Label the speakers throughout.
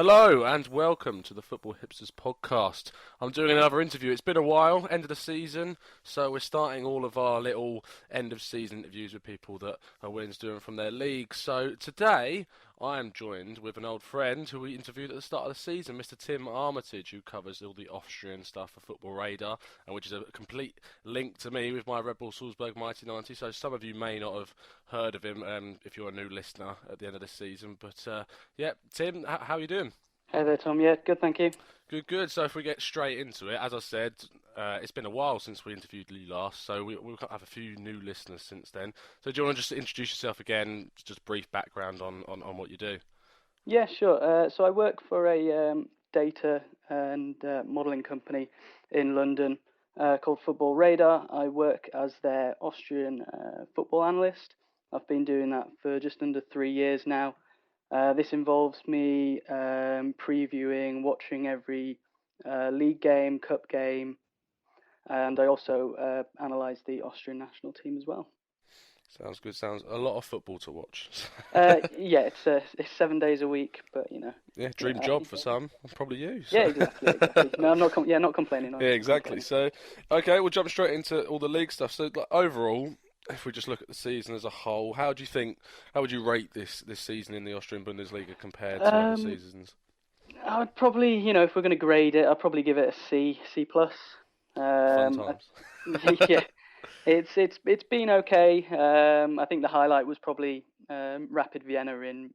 Speaker 1: Hello and welcome to the Football Hipsters podcast. I'm doing another interview. It's been a while, end of the season, so we're starting all of our little end of season interviews with people that are willing to do them from their league. So today I am joined with an old friend who we interviewed at the start of the season, Mr. Tim Armitage, who covers all the Austrian stuff for Football Radar, and which is a complete link to me with my Red Bull Salzburg Mighty 90. So some of you may not have heard of him if you're a new listener at the end of this season. But yeah, Tim, how are you doing?
Speaker 2: Hey there, Tom. Yeah, good, thank you.
Speaker 1: Good. So if we get straight into it, as I said, it's been a while since we interviewed you last, so we'll have a few new listeners since then. So do you want to just introduce yourself again, just a brief background on what you do?
Speaker 2: Yeah, sure. So I work for a data and modelling company in London called Football Radar. I work as their Austrian football analyst. I've been doing that for just under 3 years now. This involves me previewing, watching every league game, cup game, and I also analyse the Austrian national team as well.
Speaker 1: Sounds good. Sounds a lot of football to watch.
Speaker 2: Yeah, it's 7 days a week, but you know.
Speaker 1: Yeah, dream job for some, probably you.
Speaker 2: So. Yeah, exactly. No, I'm not. Not complaining.
Speaker 1: Yeah, exactly. So, okay, we'll jump straight into all the league stuff. So, overall, if we just look at the season as a whole, how would you rate this season in the Austrian Bundesliga compared to other seasons?
Speaker 2: I would probably, if we're going to grade it, I'd probably give it a C plus.
Speaker 1: Fun times.
Speaker 2: Yeah, it's been okay. I think the highlight was probably Rapid Vienna in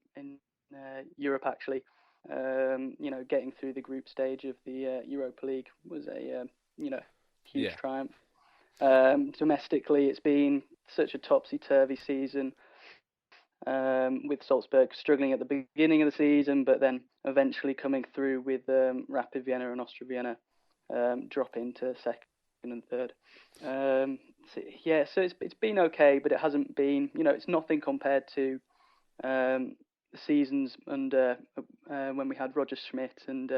Speaker 2: Europe actually. Getting through the group stage of the Europa League was a huge triumph. Domestically, it's been such a topsy-turvy season, with Salzburg struggling at the beginning of the season, but then eventually coming through with Rapid Vienna and Austria Vienna dropping to second and third. So it's been okay, but it hasn't been, it's nothing compared to the seasons under when we had Roger Schmidt and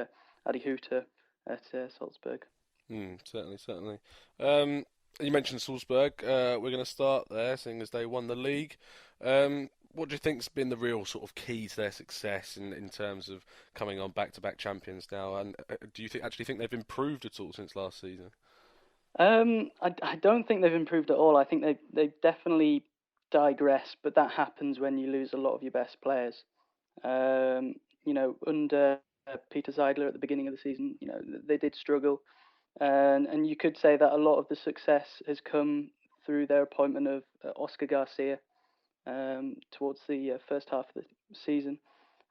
Speaker 2: Adi Hütter at Salzburg.
Speaker 1: Certainly. You mentioned Salzburg. We're going to start there, seeing as they won the league. What do you think's been the real sort of key to their success in terms of coming on back-to-back champions now? And do you actually think they've improved at all since last season?
Speaker 2: I don't think they've improved at all. I think they've definitely digressed, but that happens when you lose a lot of your best players. Under Peter Zeidler at the beginning of the season, they did struggle. And you could say that a lot of the success has come through their appointment of Oscar Garcia towards the first half of the season,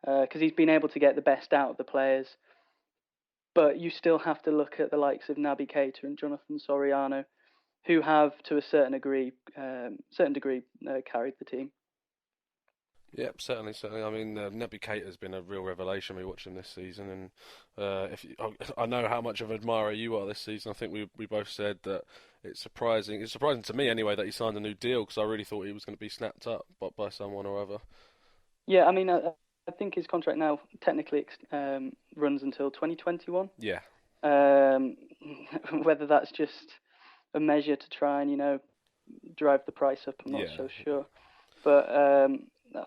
Speaker 2: because he's been able to get the best out of the players. But you still have to look at the likes of Naby Keita and Jonathan Soriano, who have, to a certain degree, carried the team.
Speaker 1: Yep, certainly. I mean, Naby Keita has been a real revelation. We watched him this season, and I know how much of an admirer you are this season. I think we both said that it's surprising. It's surprising to me anyway that he signed a new deal, because I really thought he was going to be snapped up by someone or other.
Speaker 2: Yeah, I mean, I think his contract now technically runs until 2021.
Speaker 1: Yeah.
Speaker 2: Whether that's just a measure to try and drive the price up, I'm not so sure. But I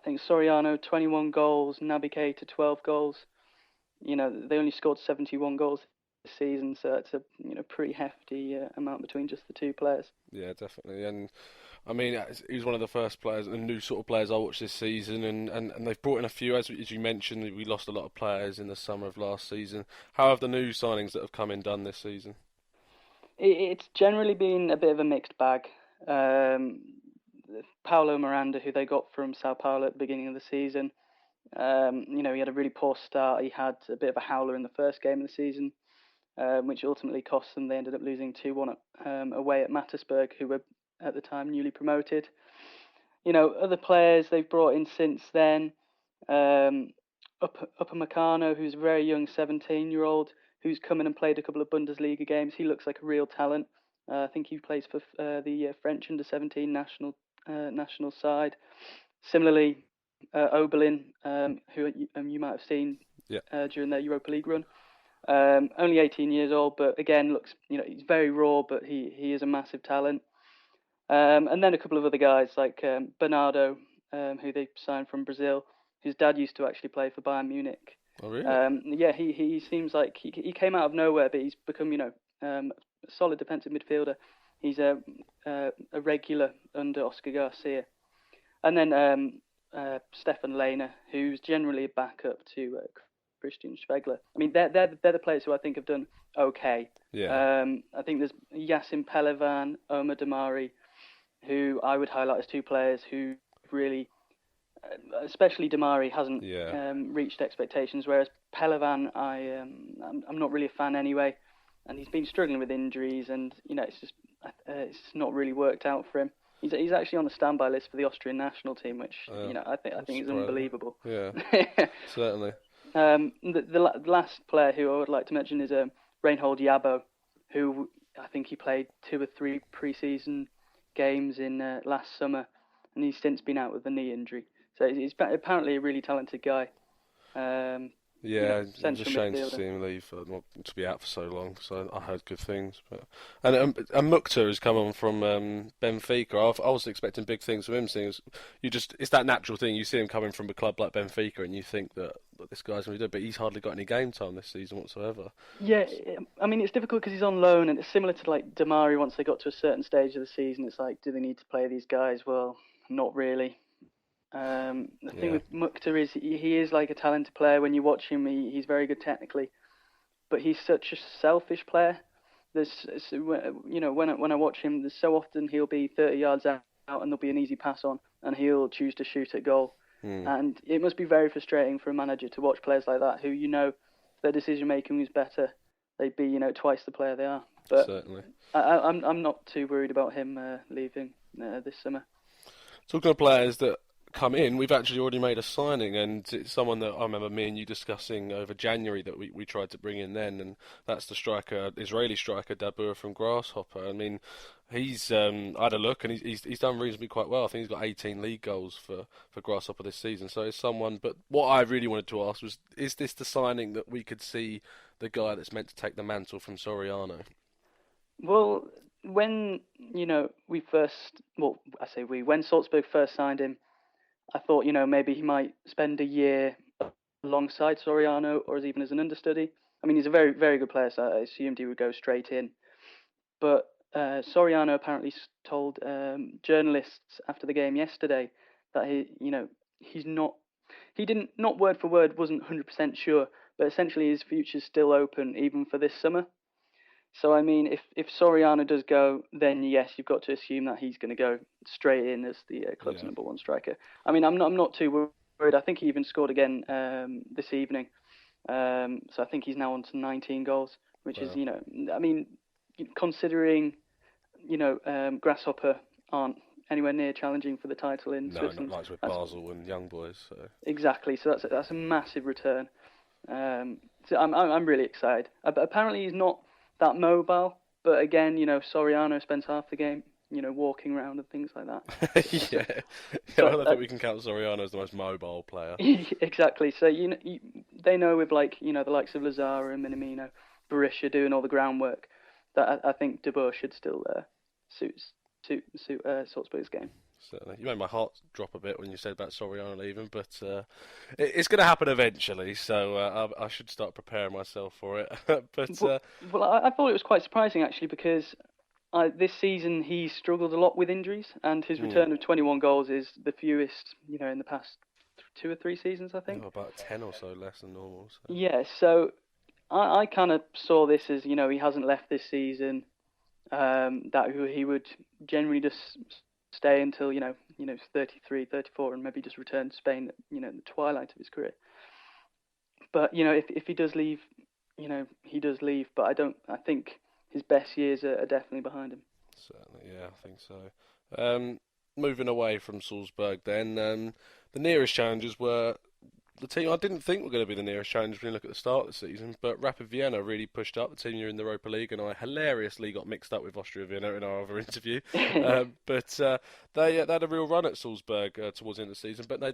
Speaker 2: think Soriano 21 goals, Naby Keita 12 goals. They only scored 71 goals this season, so it's a pretty hefty amount between just the two players.
Speaker 1: Yeah, definitely. And I mean, he was one of the first players, the new sort of players I watched this season, and they've brought in a few, as you mentioned. We lost a lot of players in the summer of last season. How have the new signings that have come in done this season?
Speaker 2: It's generally been a bit of a mixed bag. Paulo Miranda, who they got from Sao Paulo at the beginning of the season, he had a really poor start. He had a bit of a howler in the first game of the season, which ultimately cost them. They ended up losing 2-1 away at Mattersburg, who were at the time newly promoted. Other players they've brought in since then, Upamecano, who's a very young 17-year-old, who's come in and played a couple of Bundesliga games. He looks like a real talent. I think he plays for the French under-17 national side. Similarly, Oberlin, who you might have seen during their Europa League run. Only 18 years old, but again, looks, he's very raw, but he is a massive talent. And then a couple of other guys like Bernardo, who they signed from Brazil, whose dad used to actually play for Bayern Munich.
Speaker 1: Oh, really?
Speaker 2: Yeah, he seems like he came out of nowhere, but he's become, a solid defensive midfielder. He's a regular under Oscar Garcia. And then Stefan Lehner, who's generally a backup to Christian Schwegler. I mean, they're the players who I think have done okay.
Speaker 1: Yeah.
Speaker 2: I think there's Yassin Pelevan, Omar Damari, who I would highlight as two players who really, especially Damari, hasn't
Speaker 1: Yeah.
Speaker 2: reached expectations, whereas Pelevan, I'm not really a fan anyway, and he's been struggling with injuries, and it's not really worked out for him. He's actually on the standby list for the Austrian national team, which I think is unbelievable.
Speaker 1: Yeah, certainly.
Speaker 2: The last player who I would like to mention is Reinhold Jabo, who I think he played 2 or 3 pre-season games in last summer, and he's since been out with a knee injury. So he's apparently a really talented guy.
Speaker 1: Yeah, it was a shame to see him leave, not to be out for so long. So I heard good things, and Mukhtar has come on from Benfica. I was expecting big things from him. Seeing as it's that natural thing. You see him coming from a club like Benfica, and you think that this guy's going to do, but he's hardly got any game time this season whatsoever.
Speaker 2: Yeah, I mean it's difficult because he's on loan, and it's similar to like Damari. Once they got to a certain stage of the season, it's like, do they need to play these guys? Well, not really. The thing with Mukhtar is he is like a talented player. When you watch him, he's very good technically, but he's such a selfish player. When I watch him, there's so often he'll be 30 yards out and there'll be an easy pass on, and he'll choose to shoot at goal. And it must be very frustrating for a manager to watch players like that, who their decision making is better. They'd be twice the player they are. But
Speaker 1: certainly,
Speaker 2: I'm not too worried about him leaving this summer.
Speaker 1: Talking of players that come in, we've actually already made a signing, and it's someone that I remember me and you discussing over January that we tried to bring in then, and that's the Israeli striker Dabur from Grasshopper. I mean, he's I had a look, and he's done reasonably quite well. I think he's got 18 league goals for Grasshopper this season. So it's someone. But what I really wanted to ask was, is this the signing that we could see the guy that's meant to take the mantle from Soriano?
Speaker 2: Well, when when Salzburg first signed him, I thought, maybe he might spend a year alongside Soriano or even as an understudy. I mean, he's a very, very good player, so I assumed he would go straight in. But Soriano apparently told journalists after the game yesterday that he didn't, not word for word, wasn't 100% sure, but essentially his future's still open even for this summer. So, I mean, if Soriano does go, then yes, you've got to assume that he's going to go straight in as the club's number 1 striker. I mean, I'm not too worried. I think he even scored again this evening. So I think he's now on to 19 goals, which is, I mean, considering, Grasshopper aren't anywhere near challenging for the title in Switzerland.
Speaker 1: No, not like with Basel and Young Boys. So.
Speaker 2: Exactly. So that's a massive return. So I'm really excited. Apparently he's not that mobile, but again, Soriano spends half the game, walking around and things like that.
Speaker 1: So, I think we can count Soriano as the most mobile player.
Speaker 2: Exactly. So they know with the likes of Lazara and Minamino, Berisha doing all the groundwork, that I think De Boer should still suit Salzburg's game.
Speaker 1: Certainly. You made my heart drop a bit when you said about Soriano leaving, but it's going to happen eventually, so I should start preparing myself for it.
Speaker 2: Well, I thought it was quite surprising, actually, because this season he's struggled a lot with injuries, and his return of 21 goals is the fewest, in the past 2 or 3 seasons, I think.
Speaker 1: About 10 or so less than normal. So.
Speaker 2: Yeah, so I kind of saw this as, he hasn't left this season, that he would generally just stay until 33, 34, and maybe just return to Spain at the twilight of his career. But if he does leave, he does leave. But I think his best years are definitely behind him.
Speaker 1: Certainly, yeah, I think so. Moving away from Salzburg, then the nearest challengers were the team I didn't think were going to be the nearest challenge when you look at the start of the season, but Rapid Vienna really pushed up. The team you're in the Europa League, and I hilariously got mixed up with Austria Vienna in our other interview. But they had a real run at Salzburg towards the end of the season, but they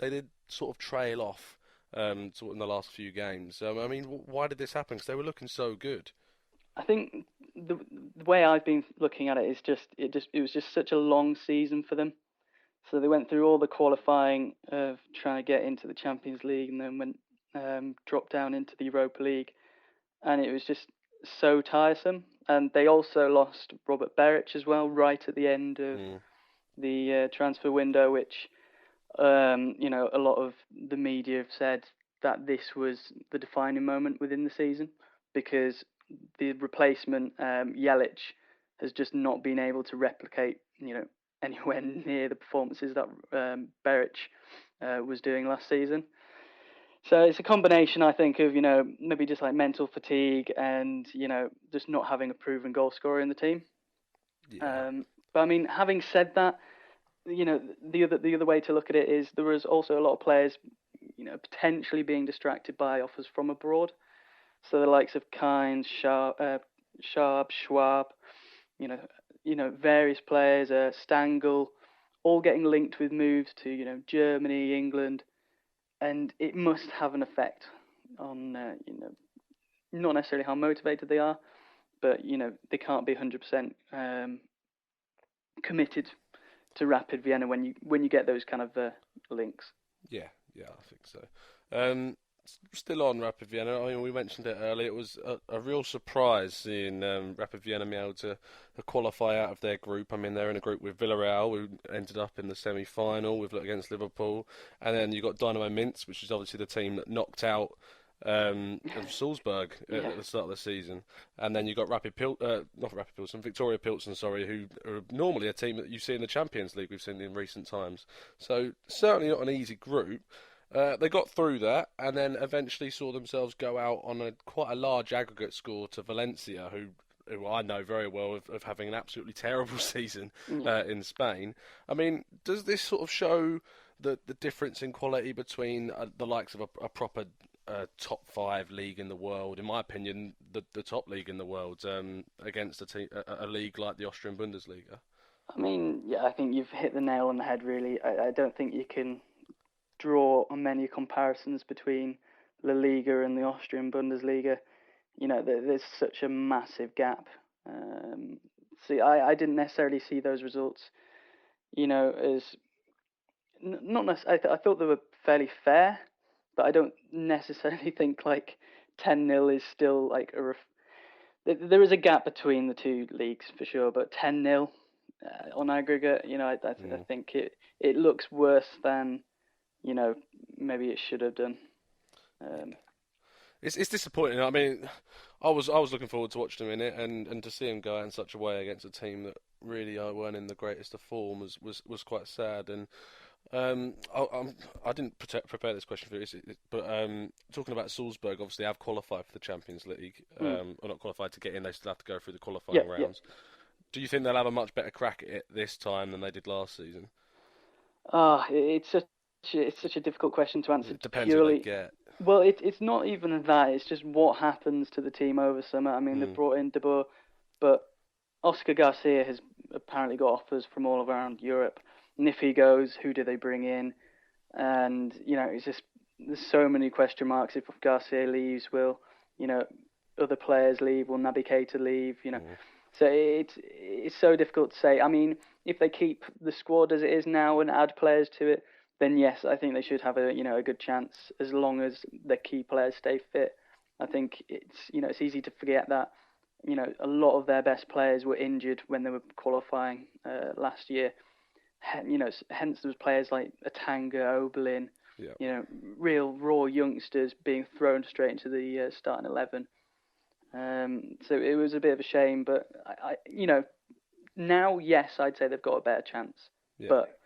Speaker 1: did sort of trail off in the last few games. I mean, why did this happen? Because they were looking so good.
Speaker 2: I think the way I've been looking at it is it was just such a long season for them. So they went through all the qualifying of trying to get into the Champions League, and then went dropped down into the Europa League, and it was just so tiresome. And they also lost Robert Beric as well, right at the end of the transfer window, which a lot of the media have said that this was the defining moment within the season, because the replacement Jelic has just not been able to replicate, anywhere near the performances that Beric was doing last season. So it's a combination, I think, of maybe just like mental fatigue and just not having a proven goal scorer in the team.
Speaker 1: Yeah.
Speaker 2: But I mean, having said that, the other way to look at it is there was also a lot of players, potentially being distracted by offers from abroad. So the likes of Kynes, Sharp, Schwab, various players, Stangl, all getting linked with moves to Germany, England, and it must have an effect on not necessarily how motivated they are, but they can't be 100% committed to Rapid Vienna when you get those kind of links.
Speaker 1: Yeah, I think so. Still on Rapid Vienna, I mean, we mentioned it earlier. It was a real surprise seeing Rapid Vienna be able to qualify out of their group. I mean, they're in a group with Villarreal, who ended up in the semi-final against Liverpool, and then you got Dynamo Minsk, which is obviously the team that knocked out of Salzburg at the start of the season, and then you got Victoria Pilsen, sorry, who are normally a team that you see in the Champions League. We've seen in recent times, so certainly not an easy group. They got through that, and then eventually saw themselves go out on quite a large aggregate score to Valencia, who I know very well of having an absolutely terrible season in Spain. I mean, does this sort of show the difference in quality between the likes of a proper top 5 league in the world, in my opinion, the top league in the world, against a league like the Austrian Bundesliga?
Speaker 2: I mean, yeah, I think you've hit the nail on the head, really. I don't think you can draw on many comparisons between La Liga and the Austrian Bundesliga. There's such a massive gap. I didn't necessarily see those results, as not necessarily. I thought they were fairly fair, but I don't necessarily think like 10-0 is still like there is a gap between the two leagues for sure, but 10-0 on aggregate, I think it looks worse than maybe it should have done.
Speaker 1: It's disappointing. I mean, I was looking forward to watching them in it, and to see them go out in such a way against a team that really weren't in the greatest of form was quite sad. And I didn't prepare this question for you, but talking about Salzburg, obviously have qualified for the Champions League, or not qualified to get in. They still have to go through the qualifying rounds. Yeah. Do you think they'll have a much better crack at it this time than they did last season?
Speaker 2: It's such a difficult question to answer.
Speaker 1: It depends who they get.
Speaker 2: Well, it's not even that. It's just what happens to the team over summer. I mean, they've brought in De Boer, but Oscar Garcia has apparently got offers from all around Europe. And if he goes, who do they bring in? And, it's just, there's so many question marks. If Garcia leaves, will, other players leave? Will Naby Keita leave? So it's so difficult to say. I mean, if they keep the squad as it is now and add players to it, then yes, I think they should have a good chance as long as the key players stay fit. I think it's easy to forget that a lot of their best players were injured when they were qualifying last year. Hence there was players like Atanga, Oberlin, real raw youngsters being thrown straight into the starting 11. So it was a bit of a shame, but I now, yes, I'd say they've got a better chance. Yeah. But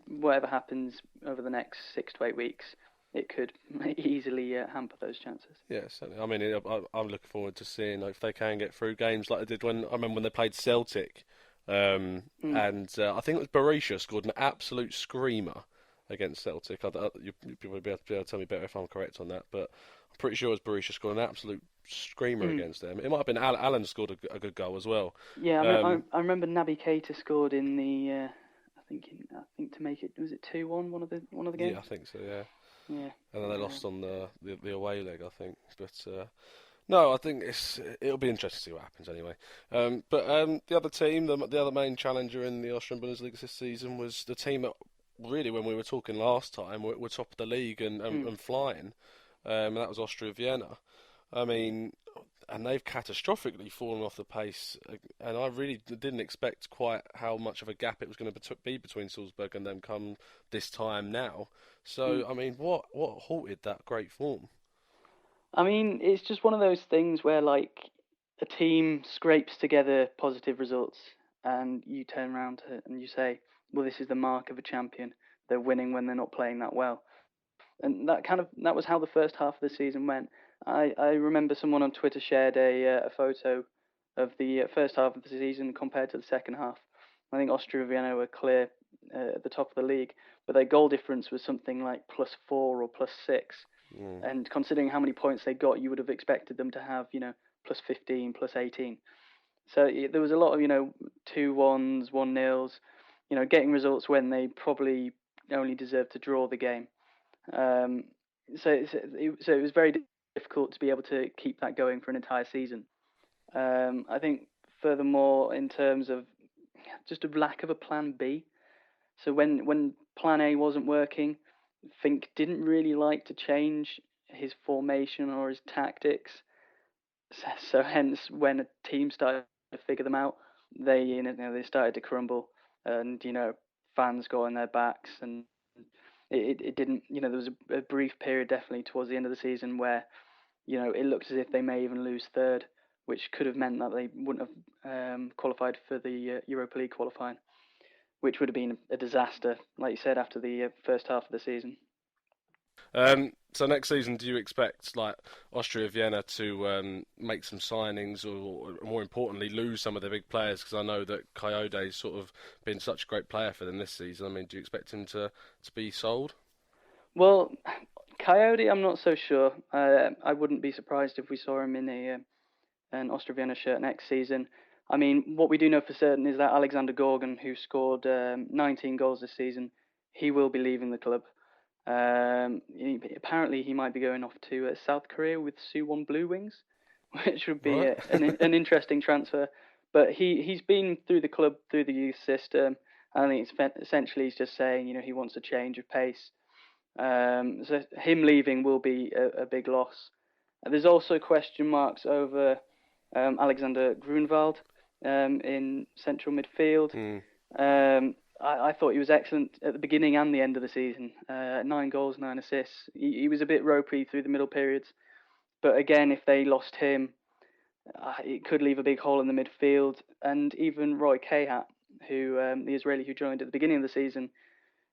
Speaker 2: whatever happens over the next 6 to 8 weeks, it could easily hamper those chances.
Speaker 1: Yeah, certainly. I mean, I'm looking forward to seeing if they can get through games like they did I remember when they played Celtic, and I think it was Berisha scored an absolute screamer against Celtic. You'll probably be able to tell me better if I'm correct on that, but I'm pretty sure it was Berisha scored an absolute screamer against them. It might have been Alan scored a good goal as well.
Speaker 2: Yeah, I remember Naby Keita scored in the. I think to make it, was it 2-1 one of the games?
Speaker 1: Yeah, I think so. Yeah.
Speaker 2: Yeah.
Speaker 1: And then they lost on the away leg, I think. But no, I think it'll be interesting to see what happens anyway. But the other team, the other main challenger in the Austrian Bundesliga this season was the team that really, when we were talking last time, were top of the league and flying. and that was Austria Vienna. I mean, and they've catastrophically fallen off the pace, and I really didn't expect quite how much of a gap it was going to be between Salzburg and them come this time now. So, I mean, what halted that great form?
Speaker 2: I mean, it's just one of those things where like a team scrapes together positive results, and you turn around and you say, "Well, this is the mark of a champion. They're winning when they're not playing that well." And that was how the first half of the season went. I remember someone on Twitter shared a photo of the first half of the season compared to the second half. I think Austria Vienna were clear at the top of the league, but their goal difference was something like +4 or +6.
Speaker 1: Mm.
Speaker 2: And considering how many points they got, you would have expected them to have, +15, +18. So there was a lot of, 2-1s, 1-0s, getting results when they probably only deserved to draw the game. Um, so it was very difficult to be able to keep that going for an entire season. I think furthermore, in terms of just a lack of a plan B. So when plan A wasn't working, Fink didn't really like to change his formation or his tactics. So hence, when a team started to figure them out, they started to crumble, and fans got on their backs, and it didn't. There was a brief period definitely towards the end of the season where it looked as if they may even lose third, which could have meant that they wouldn't have qualified for the Europa League qualifying, which would have been a disaster, like you said, after the first half of the season.
Speaker 1: So next season, do you expect like Austria Vienna to make some signings, or more importantly, lose some of their big players? Because I know that Coyote's sort of been such a great player for them this season. I mean, do you expect him to be sold?
Speaker 2: Well, Coyote, I'm not so sure. I wouldn't be surprised if we saw him in an Austria Vienna shirt next season. I mean, what we do know for certain is that Alexander Gorgon, who scored 19 goals this season, he will be leaving the club. Apparently, he might be going off to South Korea with Suwon Blue Wings, which would be
Speaker 1: Right.
Speaker 2: an interesting transfer. But he's been through the club, through the youth system. I think essentially he's just saying, he wants a change of pace. So him leaving will be a big loss. There's also question marks over Alexander Grunwald in central midfield.
Speaker 1: Mm.
Speaker 2: I thought he was excellent at the beginning and the end of the season. 9 goals, 9 assists. He was a bit ropey through the middle periods. But again, if they lost him, it could leave a big hole in the midfield. And even Roy Kehat, who the Israeli who joined at the beginning of the season,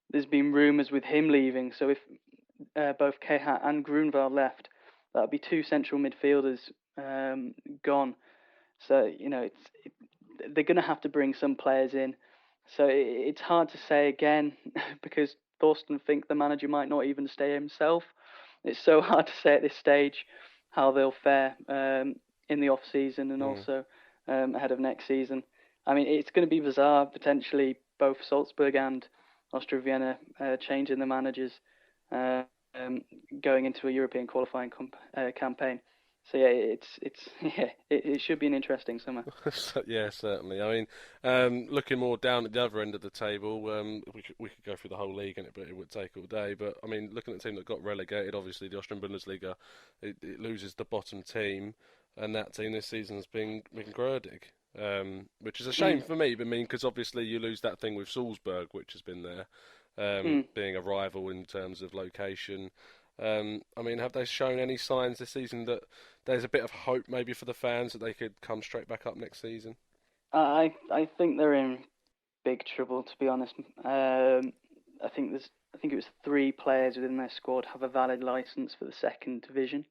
Speaker 2: there's been rumours with him leaving. So if both Kehat and Grunwald left, that would be two central midfielders gone. So they're going to have to bring some players in. So it's hard to say again because Thorsten Fink, the manager, might not even stay himself. It's so hard to say at this stage how they'll fare in the off season and
Speaker 1: Mm.
Speaker 2: also ahead of next season. I mean, it's going to be bizarre potentially both Salzburg and Austria Vienna changing the managers uh, going into a European qualifying campaign. So yeah, it should be an interesting summer.
Speaker 1: Yeah, certainly. I mean, looking more down at the other end of the table, we could go through the whole league, but it would take all day. But I mean, looking at the team that got relegated, obviously the Austrian Bundesliga, it loses the bottom team, and that team this season has been Grödig, which is a shame for me. But I mean, because obviously you lose that thing with Salzburg, which has been there, being a rival in terms of location. I mean, have they shown any signs this season that there's a bit of hope maybe for the fans that they could come straight back up next season?
Speaker 2: I think they're in big trouble, to be honest. I think it was 3 players within their squad have a valid license for the second division.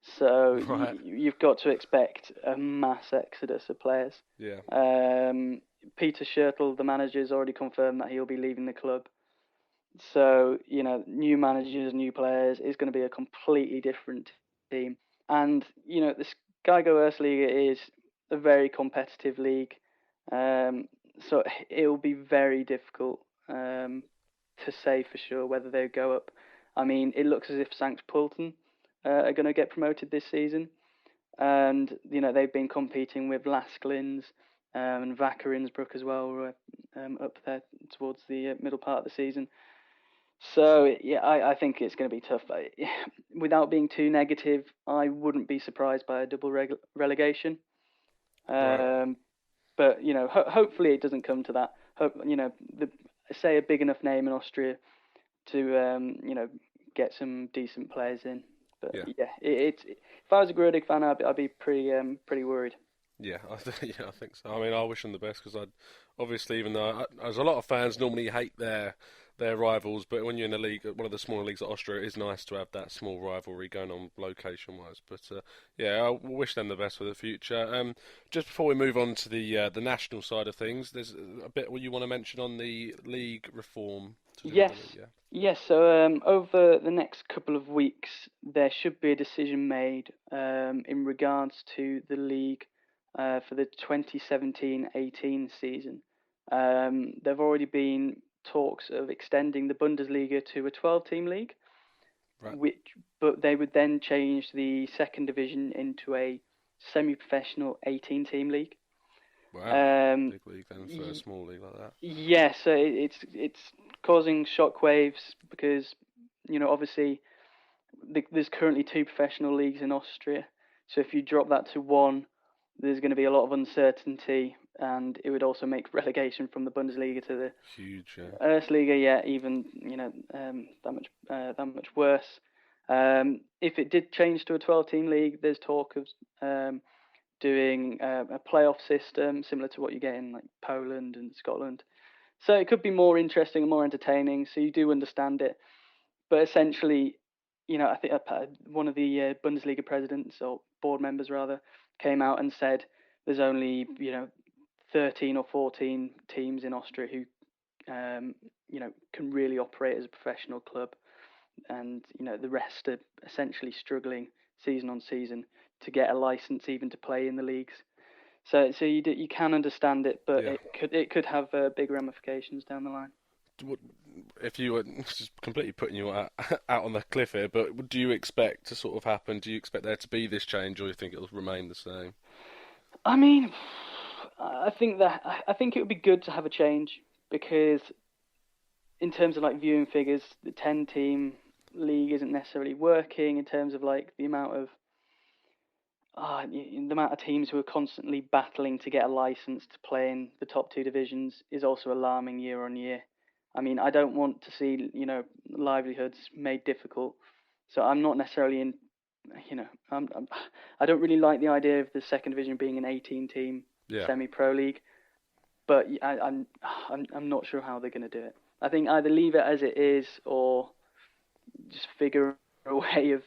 Speaker 2: So
Speaker 1: Right.
Speaker 2: you've got to expect a mass exodus of players.
Speaker 1: Yeah.
Speaker 2: Peter Schürrle, the manager, has already confirmed that he'll be leaving the club. So new managers, new players, is going to be a completely different team. And the Sky Go Earth League is a very competitive league. So it will be very difficult to say for sure whether they'll go up. I mean, it looks as if Sankt Pölten are going to get promoted this season, and they've been competing with Lasklins and Wacker Innsbruck as well, up there towards the middle part of the season. So yeah, I think it's going to be tough. Without being too negative, I wouldn't be surprised by a double relegation.
Speaker 1: Right.
Speaker 2: Um, but hopefully it doesn't come to that. Hope say a big enough name in Austria to get some decent players in. But
Speaker 1: Yeah.
Speaker 2: yeah, if I was a Grudig fan, I'd be pretty worried.
Speaker 1: Yeah, yeah, I think so. I mean, I wish them the best because I'd obviously, even though as a lot of fans normally hate their rivals, but when you're in a league, one of the smaller leagues at Austria, it is nice to have that small rivalry going on location-wise. But yeah, I wish them the best for the future. Just before we move on to the national side of things, there's a bit what you want to mention on the league reform to do with
Speaker 2: Yes,
Speaker 1: the league. Yeah.
Speaker 2: yes. So over the next couple of weeks, there should be a decision made in regards to the league for the 2017-18 season. There've already been talks of extending the Bundesliga to a 12-team league,
Speaker 1: Right.
Speaker 2: but they would then change the second division into a semi-professional 18-team league.
Speaker 1: Wow.
Speaker 2: Um,
Speaker 1: Big league then for a small league like that.
Speaker 2: yeah, so it's causing shockwaves because obviously there's currently two professional leagues in Austria. So if you drop that to one, there's going to be a lot of uncertainty, and it would also make relegation from the Bundesliga to the
Speaker 1: Huge. Yeah.
Speaker 2: Erstliga, yeah, even that much worse. If it did change to a 12-team league, there's talk of doing a playoff system similar to what you get in like Poland and Scotland. So it could be more interesting and more entertaining. So you do understand it, but essentially, I think one of the Bundesliga presidents or board members rather came out and said there's only 13 or 14 teams in Austria who can really operate as a professional club, and the rest are essentially struggling season on season to get a license even to play in the leagues. So you can understand it, but
Speaker 1: Yeah.
Speaker 2: it could have big ramifications down the line.
Speaker 1: If you were just completely putting you out on the cliff here, but what do you expect to sort of happen? Do you expect there to be this change, or do you think it'll remain the same?
Speaker 2: I mean, I think it would be good to have a change because in terms of like viewing figures, the 10-team league isn't necessarily working in terms of like the amount of teams who are constantly battling to get a license to play in the top two divisions is also alarming year on year. I mean, I don't want to see livelihoods made difficult, so I'm not necessarily in. I don't really like the idea of the second division being an 18-team
Speaker 1: Yeah.
Speaker 2: semi-pro league, but I'm not sure how they're going to do it. I think either leave it as it is or just figure a way of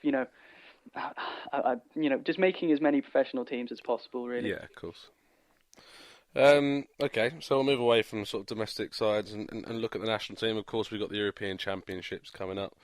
Speaker 2: just making as many professional teams as possible, really.
Speaker 1: Yeah, of course. Okay, so we'll move away from sort of domestic sides and look at the national team. Of course, we've got the European Championships coming up.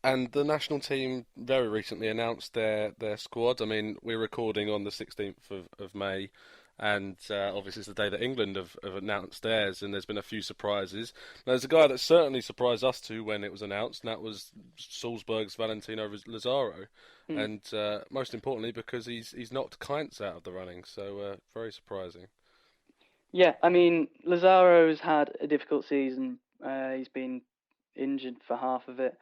Speaker 1: And the national team very recently announced their squad. I mean, we're recording on the 16th of May, and obviously it's the day that England have announced theirs, and there's been a few surprises. Now, there's a guy that certainly surprised us too when it was announced, and that was Salzburg's Valentino Lazaro.
Speaker 2: Hmm.
Speaker 1: And most importantly, because he's knocked Kainz out of the running, so very surprising.
Speaker 2: Yeah, I mean, Lazaro's had a difficult season. He's been injured for half of it.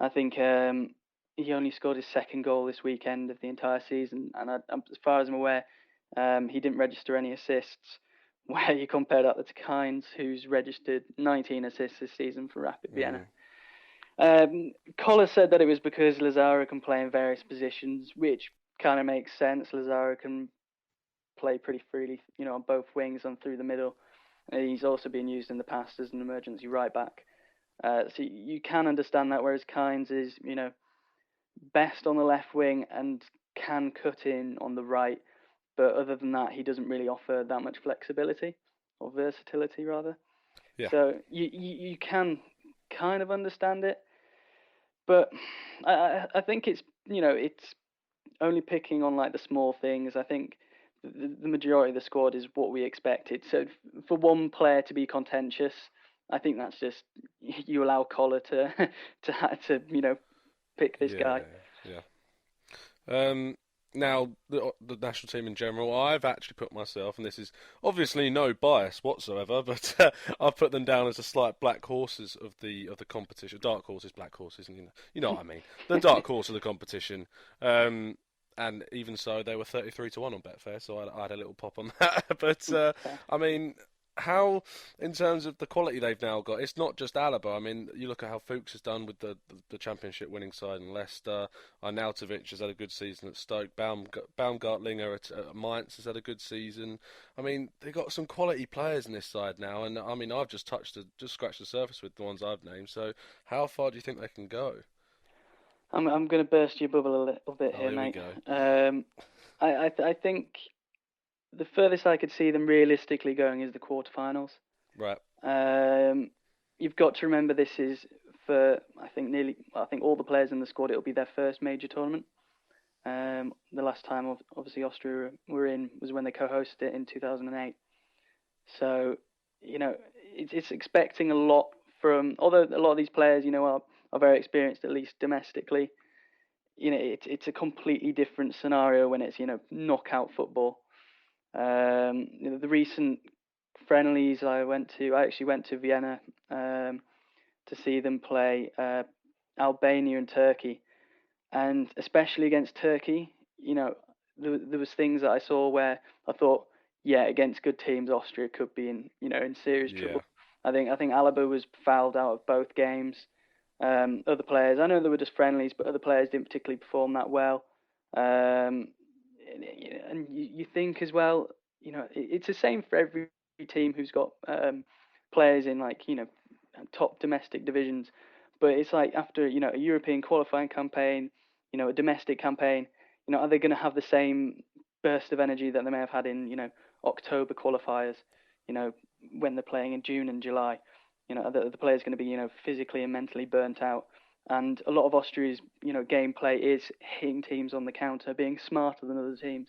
Speaker 2: I think he only scored his second goal this weekend of the entire season, and as far as I'm aware, he didn't register any assists. Where you compare that to Kynes, who's registered 19 assists this season for Rapid Vienna.
Speaker 1: Mm,
Speaker 2: Collar said that it was because Lazaro can play in various positions, which kind of makes sense. Lazaro can play pretty freely, on both wings and through the middle. He's also been used in the past as an emergency right back. So you can understand that, whereas Kynes is, best on the left wing and can cut in on the right. But other than that, he doesn't really offer that much flexibility or versatility, rather.
Speaker 1: yeah,
Speaker 2: So you can kind of understand it, but I think it's only picking on like the small things. I think the majority of the squad is what we expected. So for one player to be contentious, I think that's just you allow Collar to pick this
Speaker 1: yeah,
Speaker 2: guy.
Speaker 1: yeah. Yeah. Now, the national team in general, I've actually put myself, and this is obviously no bias whatsoever, but I've put them down as the slight black horses of the competition. Dark horses, black horses, and you know what I mean. The dark horse of the competition. And even so, they were 33-1 on Betfair, so I had a little pop on that. But I mean, how, in terms of the quality they've now got, it's not just Alaba. I mean, you look at how Fuchs has done with the championship winning side in Leicester. Arnautovic has had a good season at Stoke. Baumgartlinger at Mainz has had a good season. I mean, they've got some quality players in this side now, and I mean, I've just scratched the surface with the ones I've named. So, how far do you think they can go?
Speaker 2: I'm going to burst your bubble a little bit here,
Speaker 1: Here
Speaker 2: mate.
Speaker 1: we go.
Speaker 2: I think the furthest I could see them realistically going is the quarterfinals.
Speaker 1: Right.
Speaker 2: You've got to remember this is for I think all the players in the squad. It'll be their first major tournament. The last time obviously Austria were in was when they co-hosted it in 2008. So it's expecting a lot from. Although a lot of these players are very experienced, at least domestically. It's a completely different scenario when it's knockout football. The recent friendlies I actually went to Vienna to see them play Albania and Turkey, and especially against Turkey, there was things that I saw where I thought, yeah, against good teams, Austria could be in serious trouble. I think Alaba was fouled out of both games. Other players, I know they were just friendlies, but other players didn't particularly perform that well. And you think as well, it's the same for every team who's got players in top domestic divisions. But it's like after a European qualifying campaign, a domestic campaign, are they going to have the same burst of energy that they may have had in October qualifiers, when they're playing in June and July? The player's going to be physically and mentally burnt out. And a lot of Austria's gameplay is hitting teams on the counter, being smarter than other teams.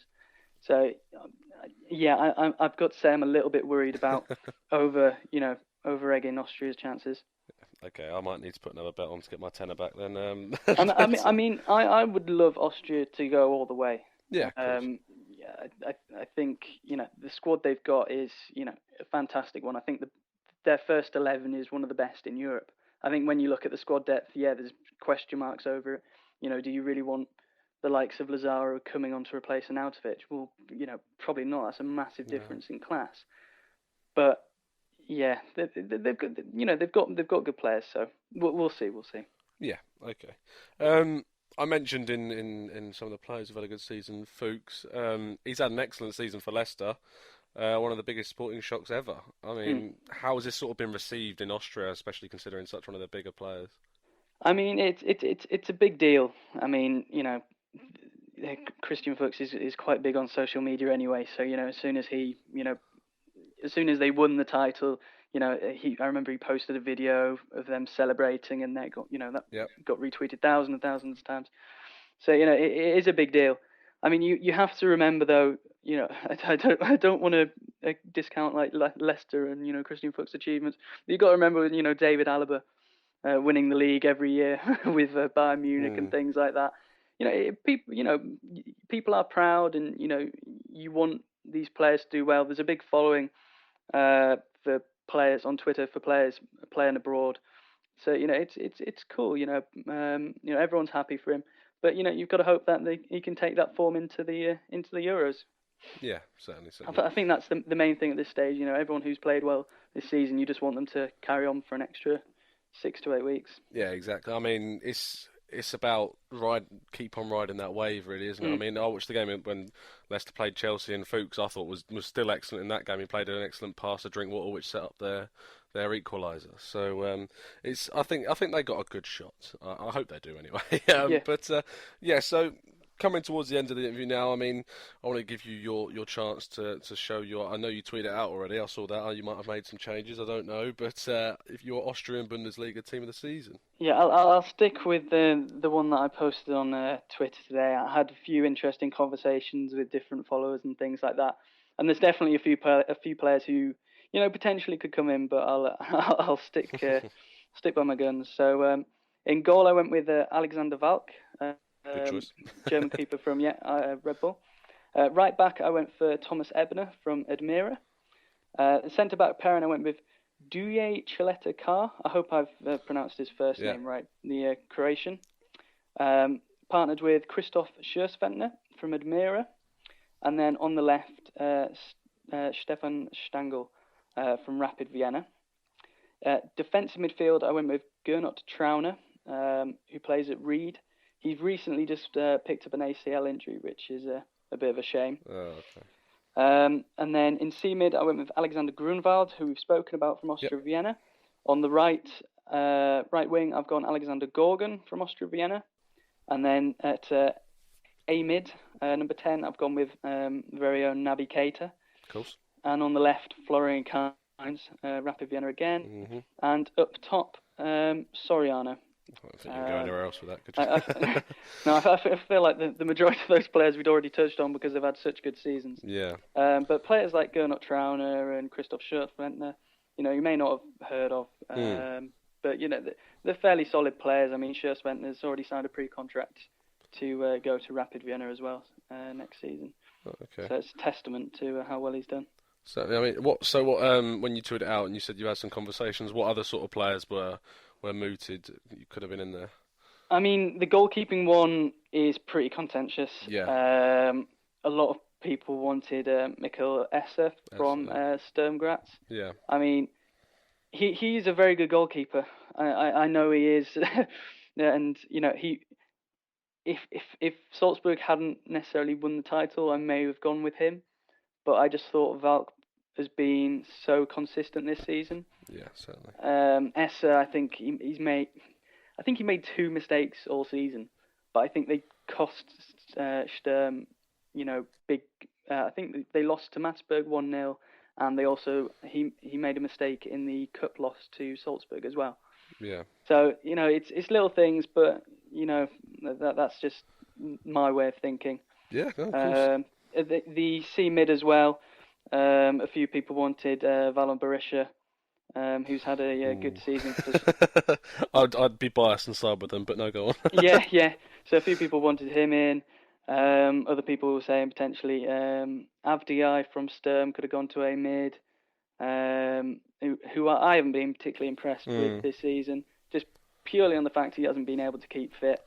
Speaker 2: So yeah, I've got to say I'm a little bit worried about over-egging Austria's chances.
Speaker 1: Okay, I might need to put another bet on to get my tenner back then.
Speaker 2: I would love Austria to go all the way.
Speaker 1: Yeah, of course.
Speaker 2: I think the squad they've got is a fantastic one. I think their first 11 is one of the best in Europe. I think when you look at the squad depth, there's question marks over it. Do you really want the likes of Lazaro coming on to replace Arnautovic? Well, probably not. That's a massive difference in class. But yeah, they've got good players. So we'll see.
Speaker 1: Yeah. Okay. I mentioned in some of the players who've had a good season, Fuchs. He's had an excellent season for Leicester. One of the biggest sporting shocks ever. I mean, how has this sort of been received in Austria, especially considering such one of the bigger players?
Speaker 2: I mean, it's a big deal. I mean, Christian Fuchs is quite big on social media anyway. So as soon as they won the title, I remember he posted a video of them celebrating, and that got retweeted thousands and thousands of times. So it is a big deal. I mean, you have to remember though, I don't want to discount like Leicester and Christian Fuchs' achievements. But you got to remember, David Alaba winning the league every year with Bayern Munich and things like that. People are proud, and you want these players to do well. There's a big following for players on Twitter for players playing abroad. So it's cool. Everyone's happy for him. But you've got to hope that he can take that form into the Euros.
Speaker 1: Yeah, certainly.
Speaker 2: I think that's the main thing at this stage. Everyone who's played well this season, you just want them to carry on for an extra 6 to 8 weeks.
Speaker 1: Yeah, exactly. I mean, it's about keep on riding that wave, really, isn't it? I mean, I watched the game when Leicester played Chelsea, and Fuchs I thought was still excellent in that game. He played an excellent pass to Drinkwater, which set up their equaliser. So I think they got a good shot. I hope they do anyway.
Speaker 2: Yeah.
Speaker 1: But so coming towards the end of the interview now, I mean, I want to give you your chance to show I know you tweeted it out already. I saw that. You might have made some changes. I don't know, but if you're Austrian Bundesliga team of the season.
Speaker 2: Yeah, I'll stick with the one that I posted on Twitter today. I had a few interesting conversations with different followers and things like that, and there's definitely a few players who potentially could come in, but I'll stick by my guns. So in goal, I went with Alexander Valk.
Speaker 1: Good choice.
Speaker 2: German keeper from Red Bull. Right back, I went for Thomas Ebner from Admira. Centre back pairing, I went with Duje Chileta Kar. I hope I've pronounced his first name right. The Croatian. Partnered with Christoph Schursventner from Admira. And then on the left, Stefan Stangl from Rapid Vienna. Defensive midfield, I went with Gernot Trauner, who plays at Reed. He's recently just picked up an ACL injury, which is a bit of a shame.
Speaker 1: Oh, okay.
Speaker 2: And then in C-mid, I went with Alexander Grunwald, who we've spoken about from Austria Vienna. On the right wing, I've gone Alexander Gorgon from Austria Vienna. And then at A-mid, number 10, I've gone with very own Naby Keita.
Speaker 1: Of course.
Speaker 2: And on the left, Florian Kainz, Rapid Vienna again.
Speaker 1: Mm-hmm.
Speaker 2: And up top, Soriano.
Speaker 1: I don't think you can go anywhere else with that, could you?
Speaker 2: No, I feel like the majority of those players we'd already touched on because they've had such good seasons.
Speaker 1: Yeah.
Speaker 2: But players like Gernot Trauner and Christoph Schurzventner, you may not have heard of. But, they're fairly solid players. I mean, Schurzventner's already signed a pre-contract to go to Rapid Vienna as well next season.
Speaker 1: Oh, okay.
Speaker 2: So it's a testament to how well he's done.
Speaker 1: So, I mean, what? When you tweeted it out and you said you had some conversations, what other sort of players were mooted? You could have been in there.
Speaker 2: I mean, the goalkeeping one is pretty contentious.
Speaker 1: Yeah.
Speaker 2: A lot of people wanted Mikkel Esser from Sturm Graz.
Speaker 1: Yeah.
Speaker 2: I mean, he's a very good goalkeeper. I know he is, and if Salzburg hadn't necessarily won the title, I may have gone with him. But I just thought Valk has been so consistent this season.
Speaker 1: Yeah, certainly.
Speaker 2: Esser, I think he made 2 mistakes all season, but I think they cost Sturm, big. I think they lost to Matsburg 1-0, and they also he made a mistake in the cup loss to Salzburg as well.
Speaker 1: Yeah.
Speaker 2: So it's little things, but that's just my way of thinking.
Speaker 1: Yeah, of course.
Speaker 2: The C mid as well. A few people wanted Valon Berisha, who's had a good season.
Speaker 1: I'd be biased and side with them, but no, go on.
Speaker 2: yeah. So a few people wanted him in. Other people were saying potentially Avdiy from Sturm could have gone to a mid. Who I haven't been particularly impressed with this season, just purely on the fact he hasn't been able to keep fit.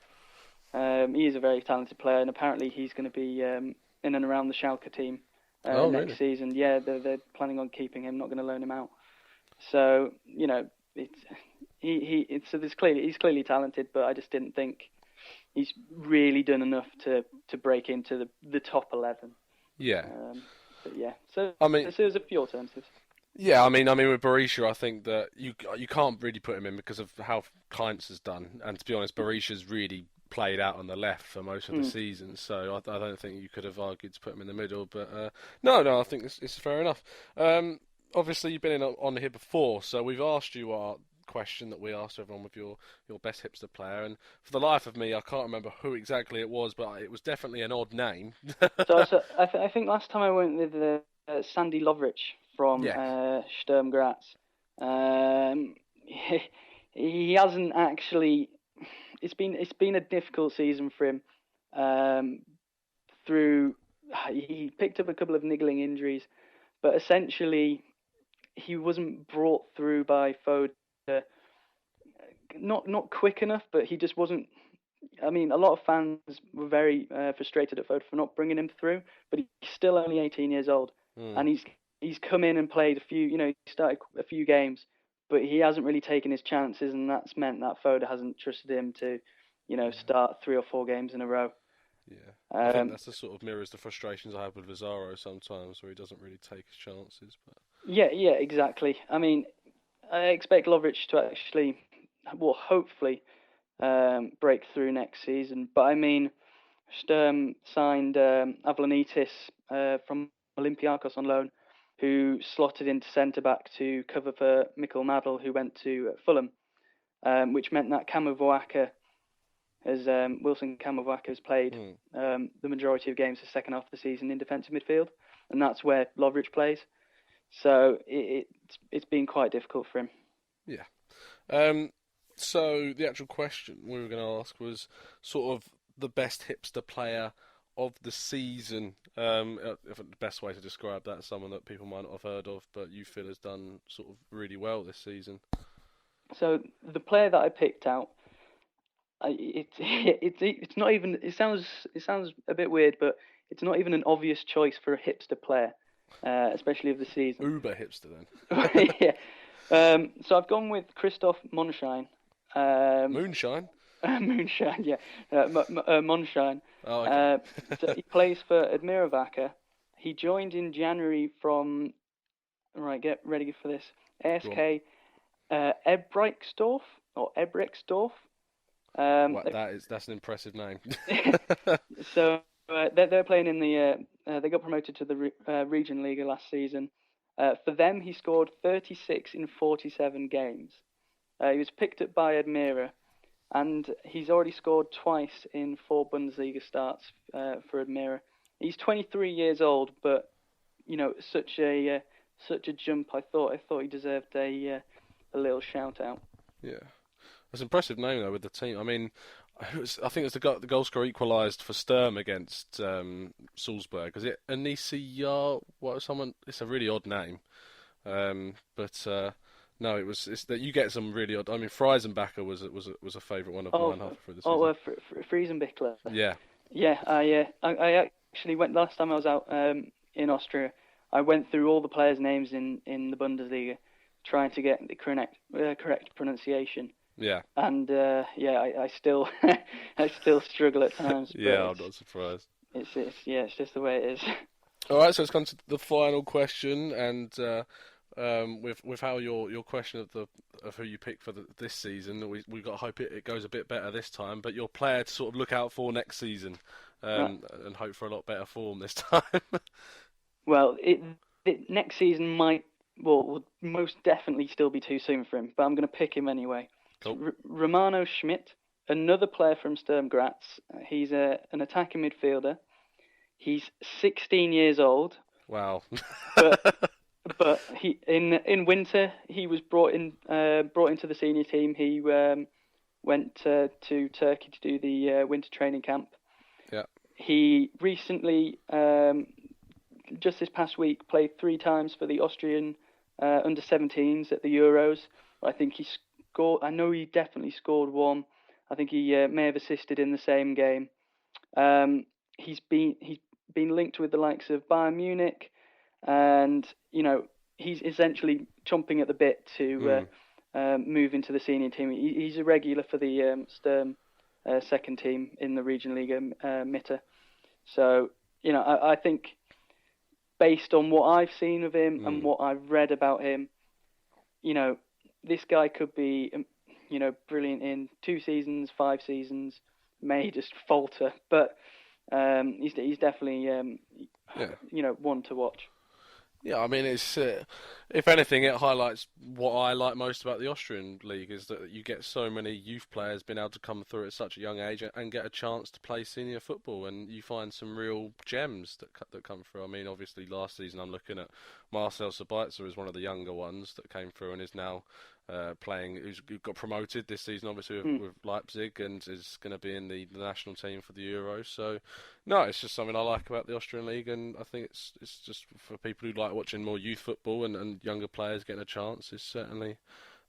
Speaker 2: He is a very talented player, and apparently he's going to be in and around the Schalke team next season. Yeah, they're planning on keeping him, not going to loan him out. So he's clearly talented, but I just didn't think he's really done enough to break into the top 11.
Speaker 1: Yeah.
Speaker 2: But yeah, so
Speaker 1: I mean,
Speaker 2: there's a few alternatives.
Speaker 1: Yeah, I mean, with Berisha, I think that you can't really put him in because of how Kainz has done, and to be honest, Berisha's really played out on the left for most of the season, so I don't think you could have argued to put him in the middle. But no, I think it's fair enough. Obviously, you've been on here before, so we've asked you our question that we asked everyone with your best hipster player, and for the life of me, I can't remember who exactly it was, but it was definitely an odd name.
Speaker 2: so I think last time I went with Sandy Lovrich from Sturm Graz. He hasn't actually. It's been a difficult season for him. He picked up a couple of niggling injuries, but essentially he wasn't brought through by Foda. Not quick enough, but he just wasn't. I mean, a lot of fans were very frustrated at Foda for not bringing him through, but he's still only 18 years old, and he's come in and played a few. He started a few games, but he hasn't really taken his chances, and that's meant that Foda hasn't trusted him to, start 3 or 4 games in a row.
Speaker 1: Yeah, I think that's the sort of mirrors the frustrations I have with Lazaro sometimes, where he doesn't really take his chances. But
Speaker 2: yeah, exactly. I mean, I expect Lovrich to actually, hopefully, break through next season. But I mean, Sturm signed Avlonitis from Olympiacos on loan, who slotted into centre-back to cover for Mikkel Madel, who went to Fulham, which meant that Wilson Kamovoaka has played the majority of games the second half of the season in defensive midfield, and that's where Lovrich plays. So it's been quite difficult for him.
Speaker 1: Yeah. So the actual question we were going to ask was sort of the best hipster player of the season? If the best way to describe that is someone that people might not have heard of, but you feel has done sort of really well this season.
Speaker 2: So the player that I picked out, it's not even. It sounds a bit weird, but it's not even an obvious choice for a hipster player, especially of the season.
Speaker 1: Uber hipster then.
Speaker 2: Yeah. So I've gone with Christoph Monschein.
Speaker 1: Moonshine.
Speaker 2: Moonshine, yeah. Monschein.
Speaker 1: Oh, okay.
Speaker 2: So he plays for Admira Wacker. He joined in January from. Right, get ready for this. ASK Ebrechtsdorf or Ebrechtsdorf.
Speaker 1: That's an impressive name.
Speaker 2: So they're playing in the. They got promoted to the Region League last season. For them, he scored 36 in 47 games. He was picked up by Admira, and he's already scored twice in 4 Bundesliga starts for Admira. He's 23 years old, but such a jump. I thought he deserved a little shout out.
Speaker 1: Yeah, that's an impressive name though with the team. I mean, I think it was the goal scorer equalised for Sturm against Salzburg. Is it Anisia? It's a really odd name, but no, it's that you get some really odd. I mean, Freisenbacher was a favourite one of mine halfway through the season.
Speaker 2: Friesenbichler.
Speaker 1: Yeah.
Speaker 2: Yeah, I actually went last time I was out in Austria. I went through all the players' names in the Bundesliga, trying to get the correct pronunciation.
Speaker 1: Yeah.
Speaker 2: And I still I still struggle at times.
Speaker 1: Yeah, I'm not surprised.
Speaker 2: It's just the way it is.
Speaker 1: All right, so let's come to the final question, and with how your question of who you pick for this season, we got to hope it goes a bit better this time. But your player to sort of look out for next season, and hope for a lot better form this time.
Speaker 2: Well, next season will most definitely still be too soon for him, but I'm going to pick him anyway.
Speaker 1: Cool.
Speaker 2: Romano Schmidt, another player from Sturm Graz. He's an attacking midfielder. He's 16 years old.
Speaker 1: Wow.
Speaker 2: but he in winter he was brought into the senior team. He went to Turkey to do the winter training camp.
Speaker 1: Yeah. He
Speaker 2: recently, just this past week, played 3 times for the Austrian under-17s at the Euros. I think he scored. I know he definitely scored 1. I think he may have assisted in the same game. He's been linked with the likes of Bayern Munich, and he's essentially chomping at the bit to move into the senior team. He's a regular for the Sturm second team in the Regionalliga Mitte. So I think based on what I've seen of him and what I've read about him, this guy could be brilliant in 2 seasons, 5 seasons, may just falter, but he's definitely one to watch.
Speaker 1: Yeah, I mean, it's if anything, it highlights what I like most about the Austrian league is that you get so many youth players being able to come through at such a young age and get a chance to play senior football, and you find some real gems that come through. I mean, obviously, last season I'm looking at Marcel Sabitzer as one of the younger ones that came through and is now playing. Who's got promoted this season, obviously with Leipzig, and is going to be in the national team for the Euros. So, no, it's just something I like about the Austrian league, and I think it's just for people who like watching more youth football and younger players getting a chance. It's certainly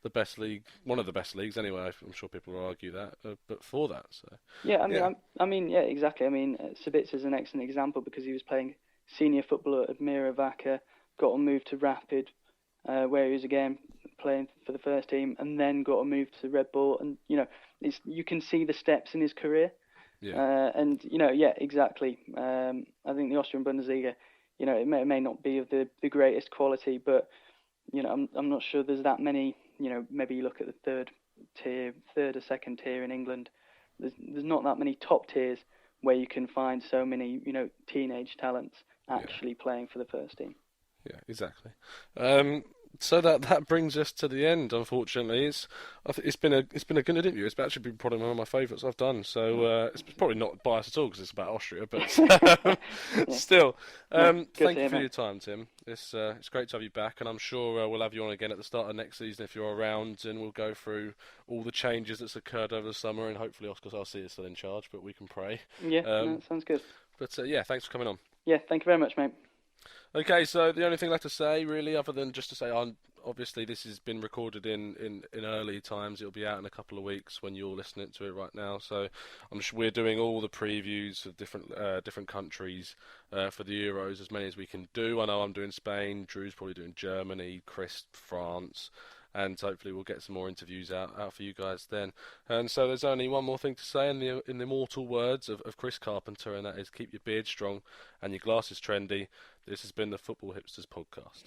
Speaker 1: the best league, one of the best leagues anyway. I'm sure people will argue that, but for that, so
Speaker 2: yeah, yeah, exactly. I mean, Sabitzer is an excellent example because he was playing senior football at Admira Wacker, got a move to Rapid, where he was again playing for the first team, and then got a move to Red Bull, and you can see the steps in his career.
Speaker 1: Yeah.
Speaker 2: And yeah, exactly. I think the Austrian Bundesliga, it may not be of the greatest quality, but I'm not sure there's that many. Maybe you look at the third or second tier in England. There's not that many top tiers where you can find so many teenage talents actually playing for the first team.
Speaker 1: Yeah, exactly. So that brings us to the end. Unfortunately, I think it's been a good interview. It's actually been probably one of my favourites I've done. So it's probably not biased at all because it's about Austria, but
Speaker 2: Yeah.
Speaker 1: still,
Speaker 2: Good to
Speaker 1: thank you
Speaker 2: hear,
Speaker 1: for
Speaker 2: mate.
Speaker 1: your time, Tim. It's great to have you back, and I'm sure we'll have you on again at the start of next season if you're around, and we'll go through all the changes that's occurred over the summer, and hopefully Oscar Garcia is still in charge, but we can pray.
Speaker 2: Yeah, no, that sounds good.
Speaker 1: But yeah, thanks for coming on.
Speaker 2: Yeah, thank you very much, mate.
Speaker 1: Okay, so the only thing left to say, really, other than just to say, obviously this has been recorded in early times. It'll be out in a couple of weeks when you're listening to it right now. So I'm sure we're doing all the previews of different countries for the Euros, as many as we can do. I know I'm doing Spain. Drew's probably doing Germany. Chris, France. And hopefully we'll get some more interviews out for you guys then. And so there's only one more thing to say in the immortal words of Chris Carpenter, and that is keep your beard strong and your glasses trendy. This has been the Football Hipsters podcast.